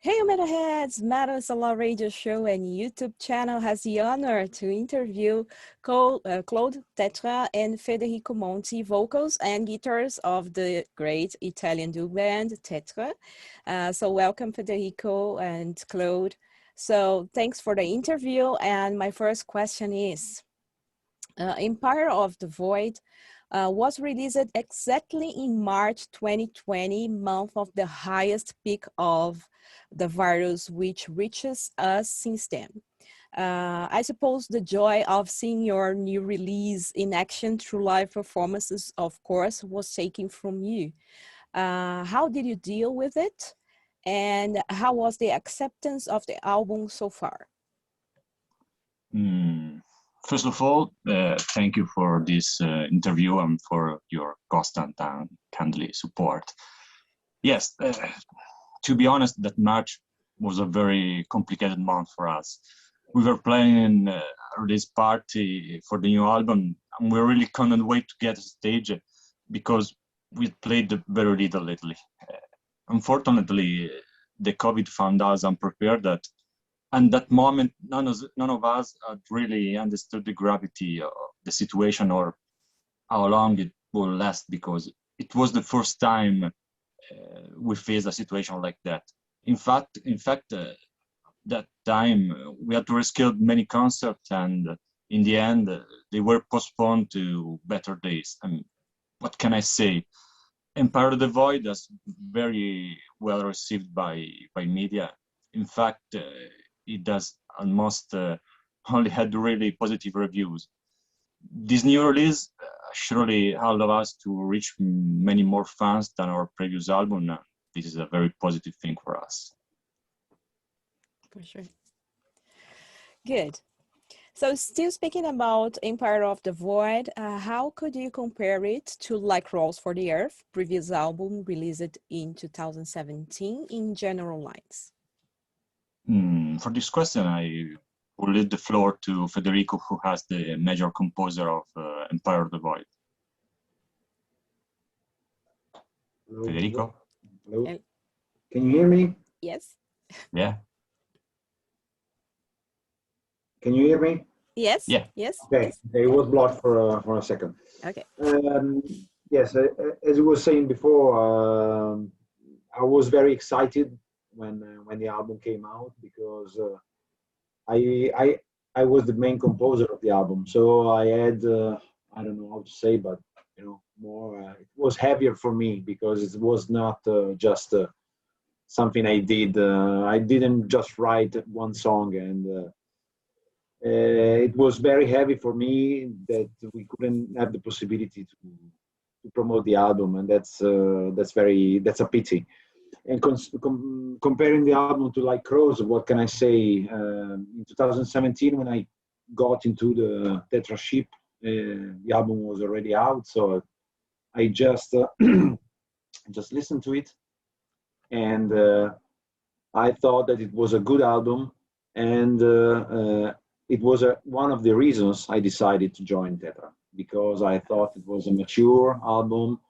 Hey, Metalheads! Metal is a Law radio show and YouTube channel has the honor to interview Clode, Tethra, and Federico Monti, vocals and guitars of the great Italian duo band Tethra. So welcome, Federico and Clode. So thanks for the interview. And my first question is, Empire of the Void was released exactly in March 2020, month of the highest peak of the virus, which reaches us since then. I suppose the joy of seeing your new release in action through live performances, of course, was taken from you. How did you deal with it? And how was the acceptance of the album so far? First of all, thank you for this interview and for your constant and kindly support. Yes, to be honest, that March was a very complicated month for us. We were planning a release party for the new album, and we really couldn't wait to get a stage because we played very little lately. Unfortunately, the COVID found us unprepared. And that moment, none of us had really understood the gravity of the situation or how long it will last, because it was the first time we faced a situation like that. In fact, that time we had to reschedule many concerts, and in the end, they were postponed to better days. And what can I say? Empire of the Void is very well received by media. In fact, it does almost only had really positive reviews. This new release surely allowed us to reach many more fans than our previous album. This is a very positive thing for us. For sure. Good. So still speaking about Empire of the Void, how could you compare it to Like Rolls for the Earth, previous album released in 2017 in general lines? For this question, I will leave the floor to Federico, who has the major composer of Empire of the Void. Hello. Federico? Hello. Can you hear me? Yes. Yeah. Can you hear me? Yes. Yeah. Yes. Okay. Yes. It was blocked for a second. Okay. Yes, as I was saying before, I was very excited when the album came out, because I was the main composer of the album, so I had I don't know how to say, but more it was heavier for me, because it was not just something I did. I didn't just write one song, and it was very heavy for me that we couldn't have the possibility to promote the album, and that's a pity. And comparing the album to Like Crows, what can I say? In 2017, when I got into the Tethra ship, the album was already out, so I just listened to it, and I thought that it was a good album, and it was one of the reasons I decided to join Tethra, because I thought it was a mature album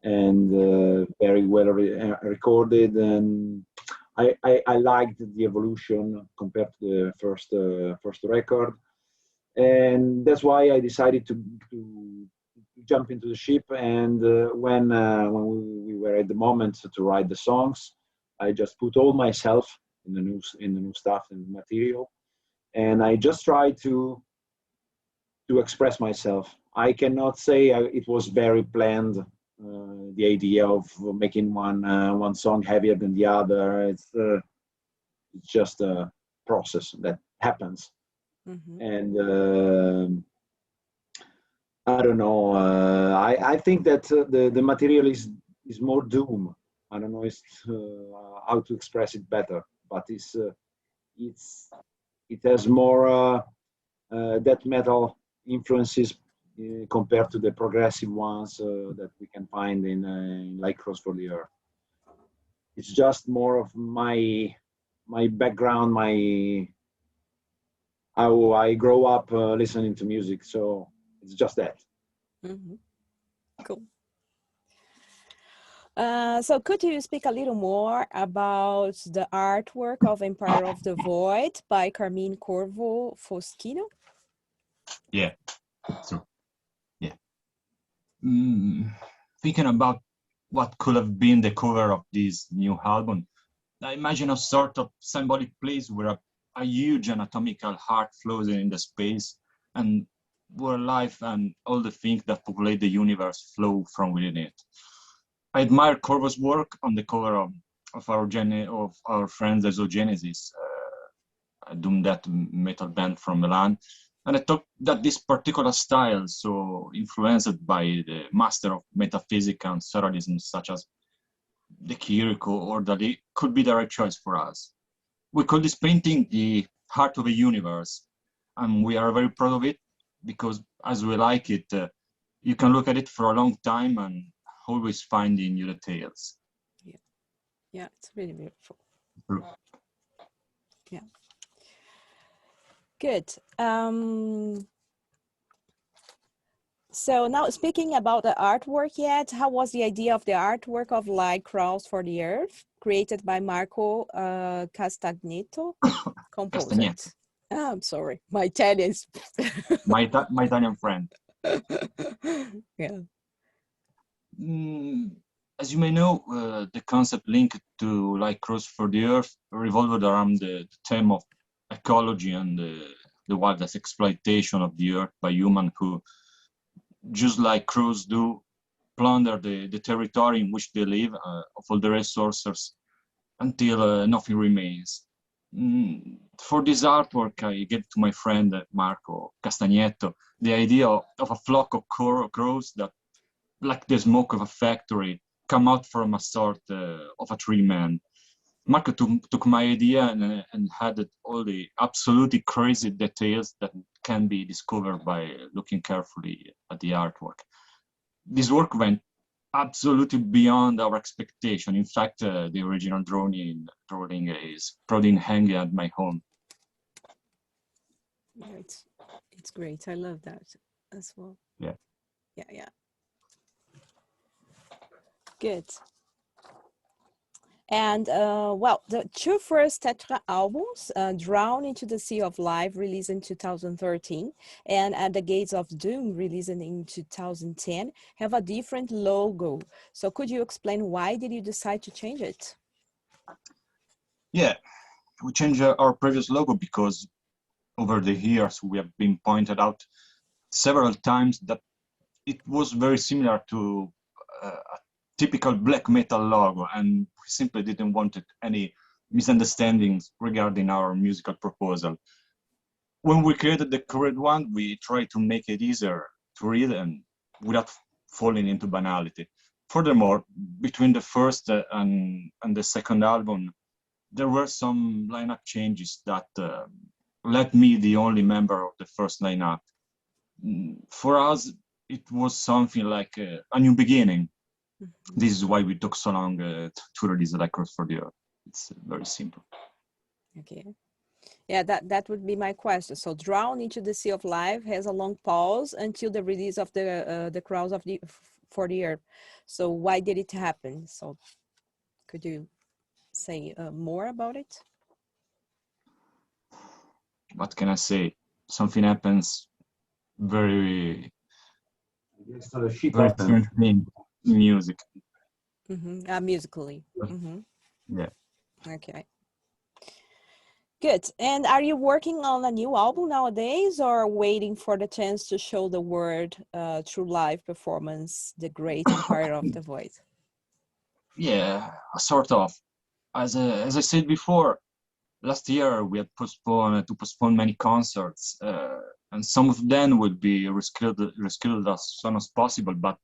and very well recorded, and I liked the evolution compared to the first record, and that's why I decided to jump into the ship. And when we were at the moment to write the songs, I just put all myself in the new stuff and material, and I just tried to express myself. I cannot say it was very planned. The idea of making one song heavier than the other, it's just a process that happens. Mm-hmm. And I don't know. I think that the material is more doom. I don't know how to express it better, but it has more death metal influences compared to the progressive ones that we can find in Like Cross for the Earth. It's just more of my background, how I grow up listening to music. So it's just that. Mm-hmm. Cool. So could you speak a little more about the artwork of Empire of the Void by Carmine Corvo Foschino? Yeah, so yeah. Thinking about what could have been the cover of this new album, I imagine a sort of symbolic place where a huge anatomical heart flows in the space, and where life and all the things that populate the universe flow from within it. I admire Corvo's work on the cover of our friends Exogenesis, a doom death metal band from Milan. And I thought that this particular style, so influenced by the master of metaphysics and surrealism such as De Chirico or Dali, could be the right choice for us. We call this painting the heart of a universe, and we are very proud of it because as we like it, you can look at it for a long time and always finding new details. Yeah, it's really beautiful. Yeah. Good. So now speaking about the artwork yet, how was the idea of the artwork of Light Crawls for the Earth, created by Marco Castagneto, composed? Oh, I'm sorry, my Italian. my Italian friend. Yeah. As you may know, the concept linked to Light Crawls for the Earth revolved around the theme of ecology and the wildest exploitation of the Earth by humans who, just like crows do, plunder the territory in which they live of all the resources until nothing remains. For this artwork, I gave to my friend Marco Castagneto the idea of a flock of crows that, like the smoke of a factory, come out from a sort of a tree man. Marco took my idea and added all the absolutely crazy details that can be discovered by looking carefully at the artwork. This work went absolutely beyond our expectation. In fact, the original drawing is proudly hanging at my home. Yeah, it's great. I love that as well. Yeah. Yeah. Good. And well, the two first Tethra albums, Drown into the Sea of Life, released in 2013, and At the Gates of Doom, released in 2010, have a different logo. So could you explain why did you decide to change it? Yeah, we changed our previous logo because over the years we have been pointed out several times that it was very similar to a typical black metal logo, and we simply didn't want any misunderstandings regarding our musical proposal. When we created the current one, we tried to make it easier to read and without falling into banality. Furthermore, between the first and the second album, there were some lineup changes that led me the only member of the first lineup. For us, it was something like a new beginning. Mm-hmm. This is why we took so long to release Light Crawls for the Earth. It's very simple. Okay. Yeah, that would be my question. So Drown into the Sea of Life has a long pause until the release of the Crawls for the Earth. So why did it happen? So could you say more about it? What can I say? Something happens very strange thing in music. Mm-hmm. Musically. Mm-hmm. Yeah. Okay. Good. And are you working on a new album nowadays, or waiting for the chance to show the world through live performance, The Great Empire of the Void? Yeah, sort of. As I said before, last year we had postponed many concerts, and some of them would be rescheduled as soon as possible. But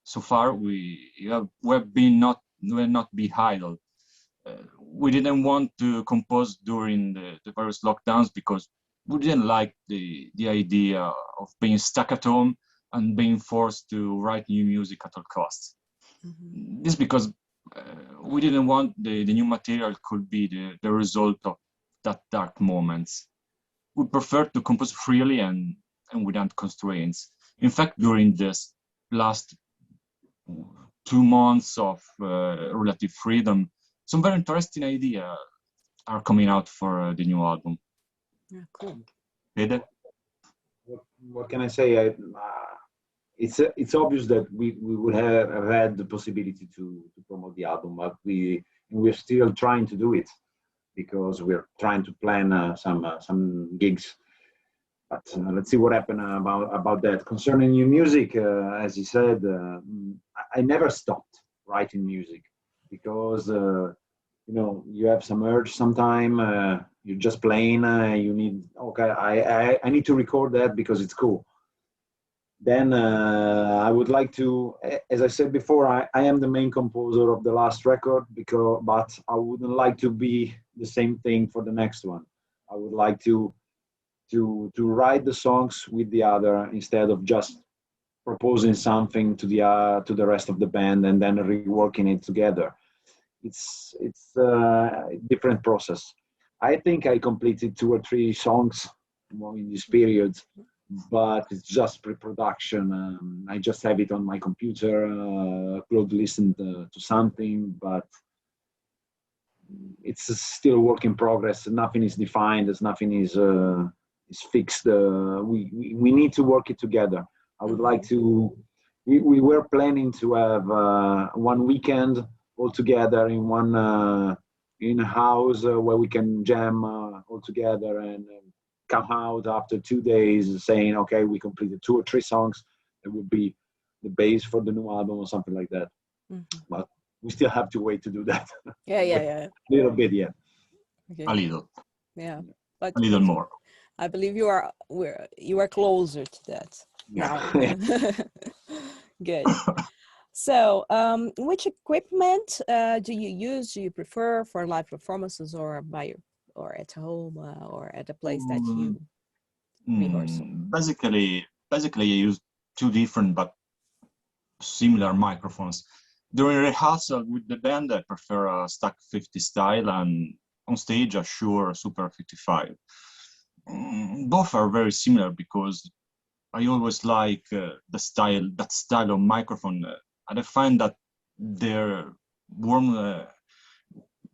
so far we're not be idle. We didn't want to compose during the various lockdowns because we didn't like the idea of being stuck at home and being forced to write new music at all costs. Mm-hmm. This because we didn't want the new material could be the result of that dark moments. We prefer to compose freely and without constraints. In fact, during this last 2 months of relative freedom, some very interesting ideas are coming out for the new album. Yeah, cool. Fede? What can I say? It's obvious that we would have had the possibility to promote the album, but we're still trying to do it because we're trying to plan some gigs. But let's see what happens about that. Concerning new music, as you said, I never stopped writing music because you know, you have some urge sometime. You're just playing. You need, okay, I need to record that because it's cool. Then I would like to, as I said before, I am the main composer of the last record but I wouldn't like to be the same thing for the next one. I would like to write the songs with the other instead of just proposing something to the rest of the band and then reworking it together. It's a different process. I think I completed 2 or 3 songs in this period, but it's just pre-production. I just have it on my computer. Clode listened to something, but it's still a work in progress. Nothing is defined. Nothing is fixed. We need to work it together. I would like to. We were planning to have one weekend all together in one in a house where we can jam all together and come out after 2 days saying, okay, we completed 2 or 3 songs. It would be the base for the new album or something like that. But we still have to wait to do that. Yeah. A little bit, yeah. Okay. A little. Yeah, but A little more. I believe you are closer to that now. Good. So, which equipment do you use? Do you prefer for live performances or or at home or at a place that you rehearsal? Basically, I use 2 different but similar microphones. During rehearsal with the band, I prefer a Stack 50 style, and on stage a Shure Super 55. Both are very similar because I always like that style of microphone, and I find that their warm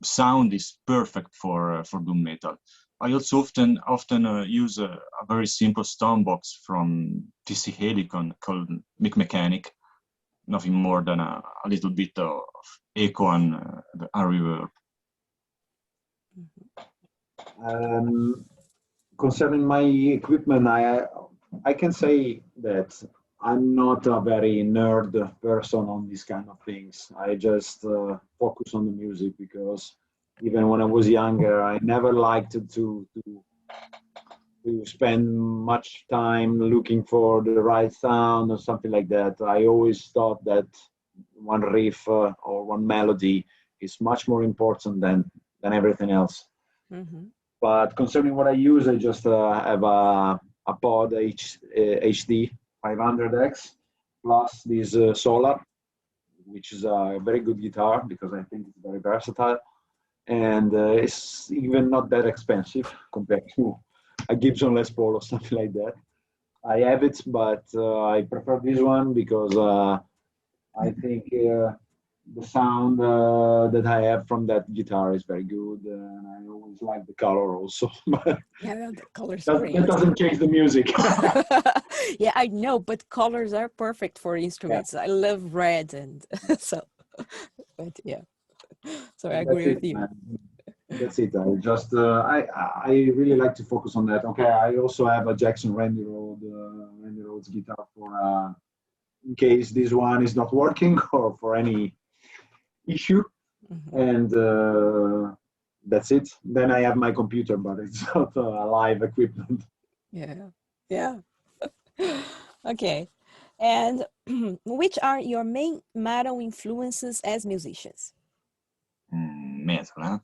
sound is perfect for doom metal. I also often use a very simple stone box from TC Helicon called Mic Mechanic. Nothing more than a little bit of echo and reverb. Concerning my equipment, I can say that I'm not a very nerd person on these kind of things. I just focus on the music because even when I was younger, I never liked to spend much time looking for the right sound or something like that. I always thought that one riff or one melody is much more important than everything else. But concerning what I use, I just have a Pod HD 500X plus this Solar, which is a very good guitar because I think it's very versatile, and it's even not that expensive compared to a Gibson Les Paul or something like that. I have it, but I prefer this one because I think the sound that I have from that guitar is very good, and I always like the color also. Yeah, the colors. That doesn't change the music. Yeah, I know, but colors are perfect for instruments. Yeah. I love red, and so. But yeah, so I agree with you. That's it. I just I really like to focus on that. Okay, I also have a Jackson Randy Rhodes guitar for in case this one is not working or for any issue, and that's it. Then I have my computer, but it's not a live equipment. Yeah. Okay, and which are your main metal influences as musicians? Metal, huh?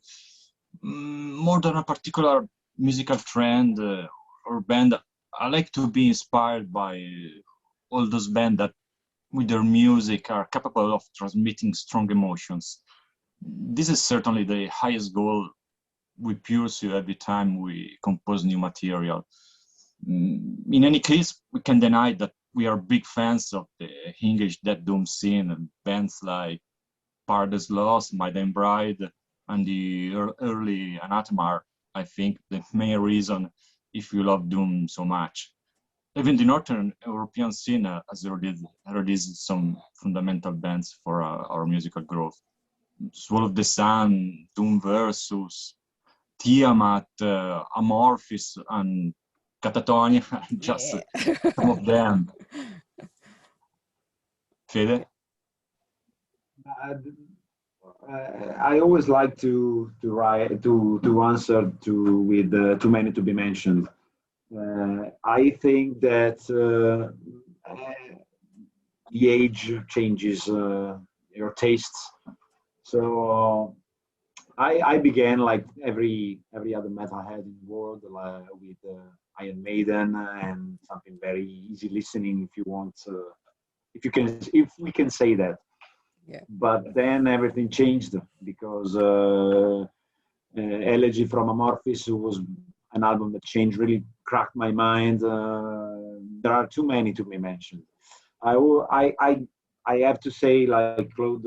More than a particular musical trend or band, I like to be inspired by all those bands that with their music are capable of transmitting strong emotions. This is certainly the highest goal we pursue every time we compose new material. In any case, we can deny that we are big fans of the English death doom scene, and bands like Paradise Lost, My Dying Bride, and the early Anathema are, I think, the main reason if you love doom so much. Even the Northern European scene has released some fundamental bands for our musical growth. Swallow of the Sun, Doom Versus, Tiamat, Amorphis, and Catatonia, just some of them. Fede? I always like to write to answer with too many to be mentioned. I think that the age changes your tastes. So I began like every other metalhead in the world with Iron Maiden and something very easy listening, if you want, if we can say that. Yeah. But then everything changed because Elegy from Amorphis was an album that changed, really cracked my mind. There are too many to be mentioned. I have to say, like Clode,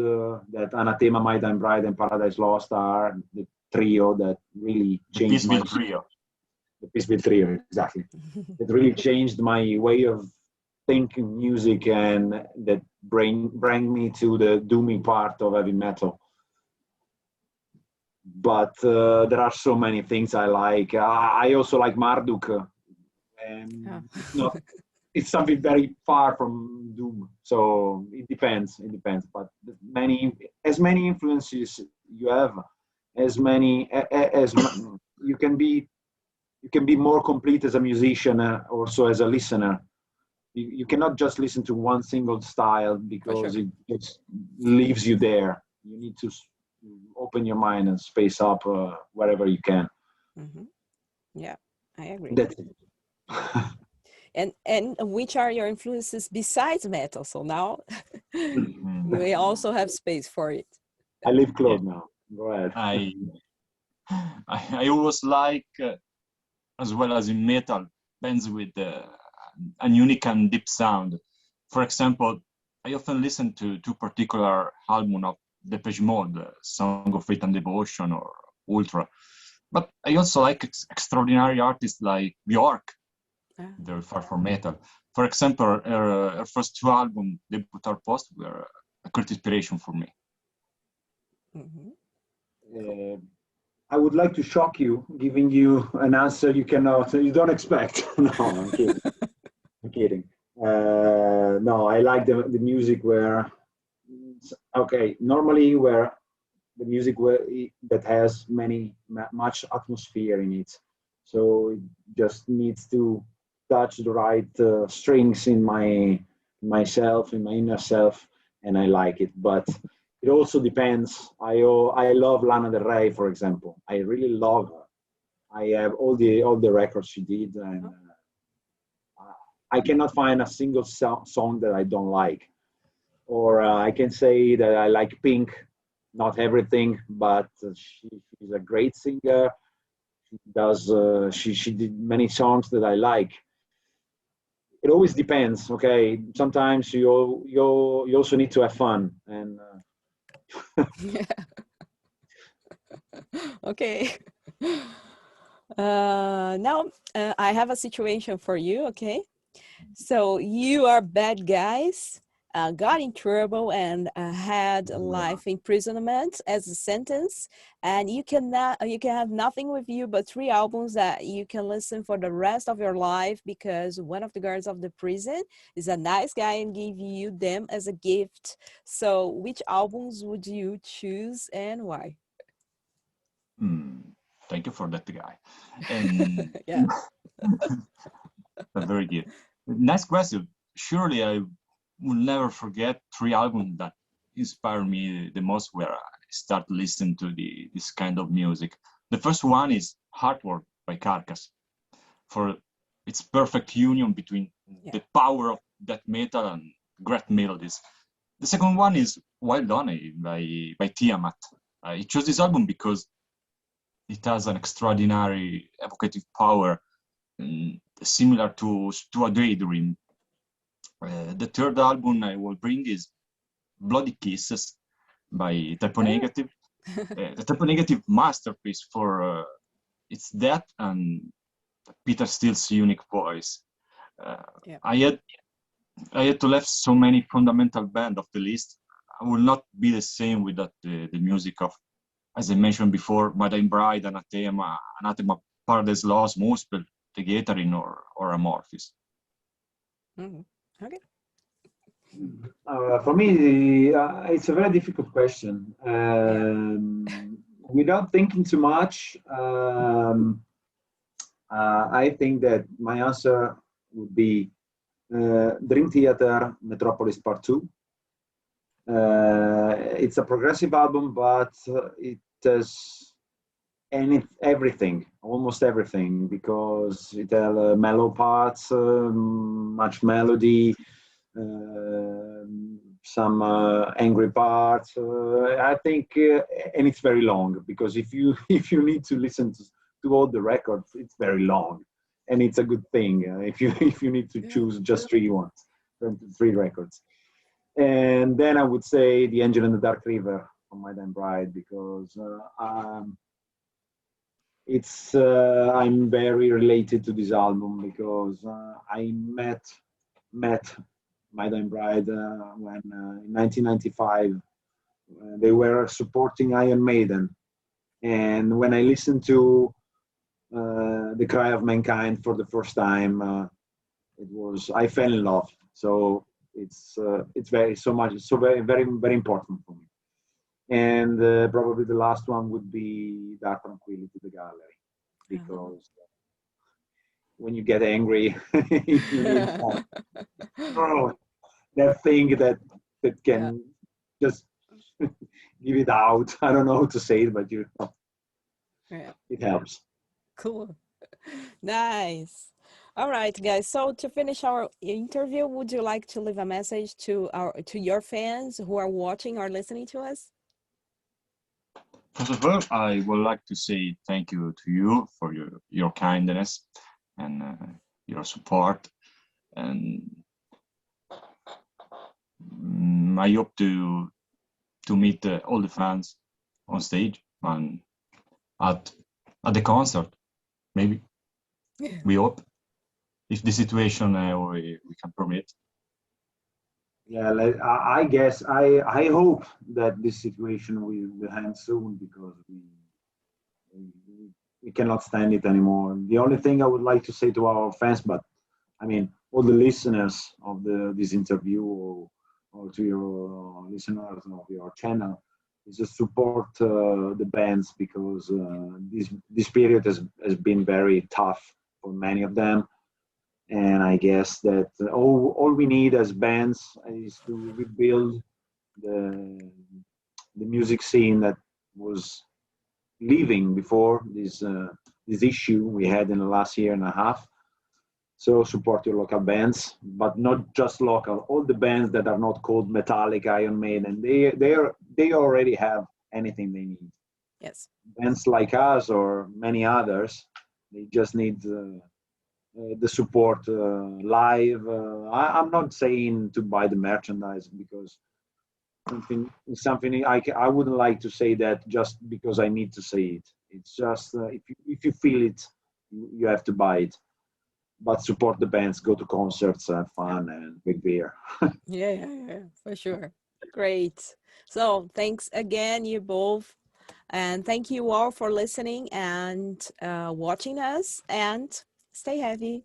that Anathema, My Dying Bride, and Paradise Lost are the trio that really changed my... Trio. The Peaceville Trio, exactly. It really changed my way of thinking music, and that bring me to the doomy part of heavy metal. But there are so many things I like. I also like Marduk, and it's something very far from doom. So it depends. But as many influences you have, as you can be more complete as a musician, also as a listener. You cannot just listen to one single style because it just leaves you there. You need to open your mind and space up wherever you can. Mm-hmm. Yeah, I agree. That's it. And which are your influences besides metal? So now we also have space for it. I leave Clode now. Go ahead. I always like, as well as in metal, bands with a unique and deep sound. For example, I often listen to two particular albums of Depeche Mode, Song of Faith and Devotion or Ultra. But I also like extraordinary artists like Björk. They're far from metal. For example, her first two albums, Debut or Post, were a great inspiration for me. Mm-hmm. I would like to shock you, giving you an answer you don't expect. No, I'm kidding. I'm kidding. No, I like the music where, normally where the music that has much atmosphere in it. So it just needs to touch the right strings in myself, in my inner self, and I like it. But it also depends. I love Lana Del Rey, for example. I really love her. I have all the records she did, and I cannot find a single song that I don't like. Or I can say that I like Pink, not everything, but she's a great singer. She does. She did many songs that I like. It always depends. Okay, sometimes you also need to have fun and. Okay. Now I have a situation for you. Okay, so you are bad guys, got in trouble and had life imprisonment as a sentence, and you can have nothing with you but 3 albums that you can listen for the rest of your life, because one of the guards of the prison is a nice guy and give you them as a gift. So which albums would you choose and why? Thank you for that, guy. And yeah. Very good. Nice question. Surely I will never forget 3 albums that inspired me the most where I start listening to this kind of music. The first one is Heartwork by Carcass, for its perfect union between the power of death metal and great melodies. The second one is Wild Honey by Tiamat. I chose this album because it has an extraordinary evocative power, similar to a daydream. The third album I will bring is Bloody Kisses by Typo Negative. The Typo Negative masterpiece for its depth and Peter Steele's unique voice. Yeah. I had to left so many fundamental bands off the list. I will not be the same without the music of, as I mentioned before, Madame Bride, Anathema, Paradise Lost, Muspel, The Gathering, or Amorphis. Okay. For me, it's a very difficult question. Without thinking too much, I think that my answer would be Dream Theater Metropolis Part 2. It's a progressive album, but it has everything, almost everything, because it has mellow parts, much melody, some angry parts. I think, and it's very long, because if you need to listen to all the records, it's very long, and it's a good thing if you need to choose just three records. And then I would say The Angel in the Dark River from My Damn Bride, because I'm very related to this album, because I met My Damn Bride when in 1995 they were supporting Iron Maiden, and when I listened to The Cry of Mankind for the first time, I fell in love. So it's very very important for me. And probably the last one would be Dark Tranquillity, The Gallery, because when you get angry, you need that thing that can just give it out. I don't know how to say it, but it helps. Cool. Nice. All right, guys. So to finish our interview, would you like to leave a message to your fans who are watching or listening to us? First of all, I would like to say thank you to you for your kindness and your support, and I hope to meet all the fans on stage and at the concert, maybe. We hope, if the situation we can permit. Yeah, I guess I hope that this situation will end soon, because we cannot stand it anymore. The only thing I would like to say to our fans, but I mean all the listeners of this interview, or to your listeners of your channel, is to support the bands, because this period has been very tough for many of them. And I guess that all we need as bands is to rebuild the music scene that was living before this issue we had in the last year and a half. So support your local bands, but not just local. All the bands that are not called Metallica, Iron Maiden, they already have anything they need. Yes. Bands like us or many others, they just need the support live. I'm not saying to buy the merchandise, because something I wouldn't like to say that just because I need to say it. It's just if you feel it, you have to buy it. But support the bands, go to concerts, have fun, and big beer. Yeah, for sure. Great. So thanks again, you both. And thank you all for listening and watching us, and stay heavy.